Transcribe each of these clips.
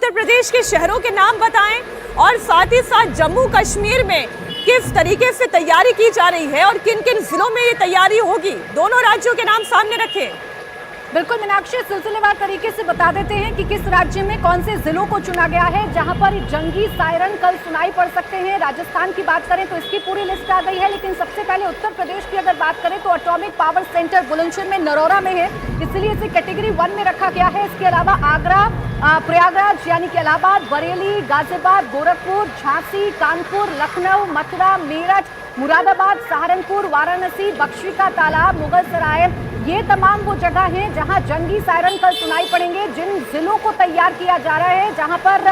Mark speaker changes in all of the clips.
Speaker 1: उत्तर प्रदेश के शहरों के नाम बताएं और साथ ही साथ जम्मू कश्मीर में किस तरीके से तैयारी की जा रही है और किन किन जिलों में ये तैयारी होगी, दोनों राज्यों के नाम सामने रखें।
Speaker 2: बिल्कुल मीनाक्षी, सिलसिलेवार तरीके से बता देते हैं कि किस राज्य में कौन से जिलों को चुना गया है जहां पर जंगी सायरन कल सुनाई पड़ सकते हैं। राजस्थान की बात करें तो इसकी पूरी लिस्ट आ गई है, लेकिन सबसे पहले उत्तर प्रदेश की अगर बात करें तो एटॉमिक पावर सेंटर बुलंदशहर में नरौरा में है, इसलिए इसे कैटेगरी 1 में रखा गया है। इसके अलावा आगरा, प्रयागराज यानी कि इलाहाबाद, बरेली, गाजियाबाद, गोरखपुर, झांसी, कानपुर, लखनऊ, मथुरा, मेरठ, मुरादाबाद, सहारनपुर, वाराणसी, बख्शी का तालाब, मुगल सराय, ये तमाम वो जगह हैं जहां जंगी सायरन कल सुनाई पड़ेंगे। जिन जिलों को तैयार किया जा रहा है, जहां पर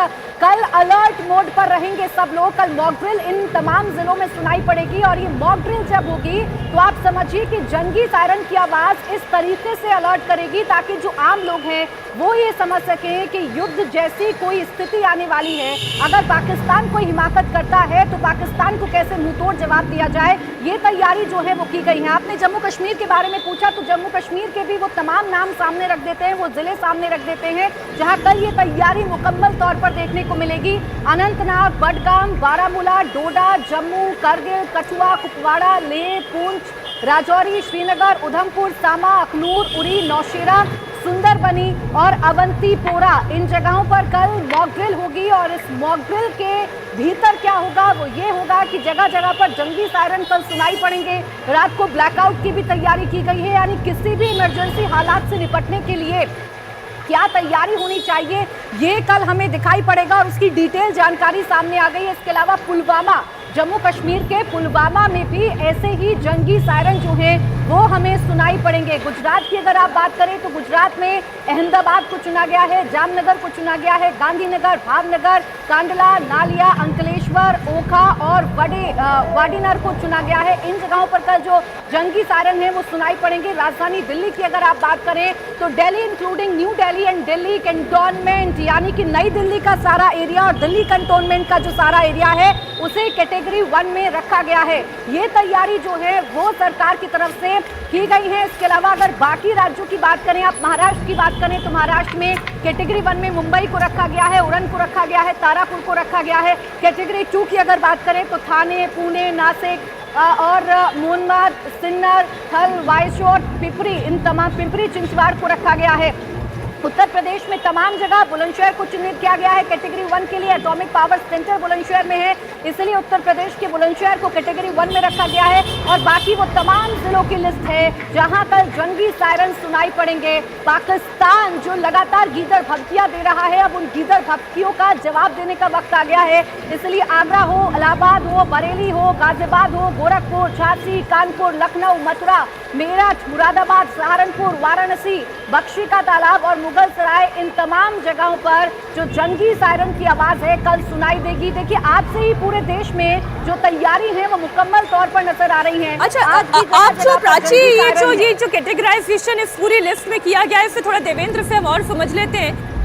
Speaker 2: कल अलर्ट मोड पर रहेंगे सब लोग, कल मॉक ड्रिल इन तमाम जिलों में सुनाई पड़ेगी। और ये मॉक ड्रिल जब होगी तो आप समझिए कि जंगी सायरन की आवाज इस तरीके से अलर्ट करेगी ताकि जो आम लोग हैं वो ये समझ सकें कि युद्ध जैसी कोई स्थिति आने वाली है। अगर पाकिस्तान कोई हिमाकत करता है तो पाकिस्तान को कैसे मुंहतोड़ जवाब दिया जाए, ये तैयारी जो है वो की गई है। आपने जम्मू कश्मीर के बारे में पूछा तो जम्मू कश्मीर के भी वो तमाम नाम सामने रख देते हैं, वो जिले सामने रख देते हैं जहां कल ये तैयारी मुकम्मल तौर पर देखने को मिलेगी। अनंतनाग, बडगाम, बारामूला, डोडा, जम्मू, करगिल, कठुआ, कुपवाड़ा, लेह, पुंछ, राजौरी, श्रीनगर, उधमपुर, सामा, अखनूर, उरी, नौशेरा, सुंदरबनी और अवंतीपोरा, इन जगहों पर कल मॉक ड्रिल होगी। और इस मॉक ड्रिल के भीतर क्या होगा वो ये होगा कि जगह जगह पर जंगी सायरन कल सुनाई पड़ेंगे। रात को ब्लैकआउट की भी तैयारी की गई है, यानी किसी भी इमरजेंसी हालात से निपटने के लिए क्या तैयारी होनी चाहिए ये कल हमें दिखाई पड़ेगा और उसकी डिटेल जानकारी सामने आ गई है। इसके अलावा पुलवामा, जम्मू कश्मीर के पुलवामा में भी ऐसे ही जंगी सायरन जो हैं वो हमें सुनाई पड़ेंगे। गुजरात की अगर आप बात करें तो गुजरात में अहमदाबाद को चुना गया है, जामनगर को चुना गया है, गांधीनगर, भावनगर, कांडला, नालिया, अंकलेश्वर, ओखा और वाडीनार को चुना गया है। इन जगहों पर कल जो जंगी सायरन है वो सुनाई पड़ेंगे। राजधानी दिल्ली की अगर आप बात करें तो Delhi including new Delhi and Delhi cantonment, यानी कि नई दिल्ली का सारा एरिया और दिल्ली कैंटोनमेंट का जो सारा एरिया है उसे कैटेगरी 1 में रखा गया है। ये तैयारी जो है वो सरकार की तरफ से की गई है। इसके अलावा अगर बाकी राज्यों की बात करें, आप महाराष्ट्र की बात करें तो महाराष्ट्र में कैटेगरी 1 में मुंबई को रखा गया है, उरण को रखा गया है, तारापुर को रखा गया है। कैटेगरी 2 की अगर बात करें तो थाने, पुणे, नासिक और मोनमाद, सिन्नर, थल, वायसोट, पिपरी, इन तमाम, पिंपरी चिंचवाड़ को रखा गया है। उत्तर प्रदेश में तमाम जगह बुलंदशहर को चिन्हित किया गया है कैटेगरी 1 के लिए। एटॉमिक पावर सेंटर बुलंदशहर में है, इसलिए उत्तर प्रदेश के बुलंदशहर को कैटेगरी 1 में रखा गया है। और बाकी वो तमाम जिलों की लिस्ट है जहां कल जंगी सायरन सुनाई पड़ेंगे। पाकिस्तान जो लगातार गीदड़ भभकियां दे रहा है, अब उन गीदड़ भभकियों का जवाब देने का वक्त आ गया है। इसलिए आगरा हो, इलाहाबाद हो, बरेली हो, गाजियाबाद हो, गोरखपुर, झांसी, कानपुर, लखनऊ, मथुरा, मेरठ, मुरादाबाद, सहारनपुर, वाराणसी, बख्शी का तालाब और मुगल सराय, इन तमाम जगहों पर जो जंगी सायरन की आवाज है कल सुनाई देगी। देखिए आज से ही पूरे देश में जो तैयारी है वो मुकम्मल तौर पर नजर आ रही है।
Speaker 1: अच्छा, आप जो प्राची ये जो कैटेगराइजेशन इस पूरी लिस्ट में किया गया है, इससे थोड़ा देवेंद्र से हम और समझ लेते हैं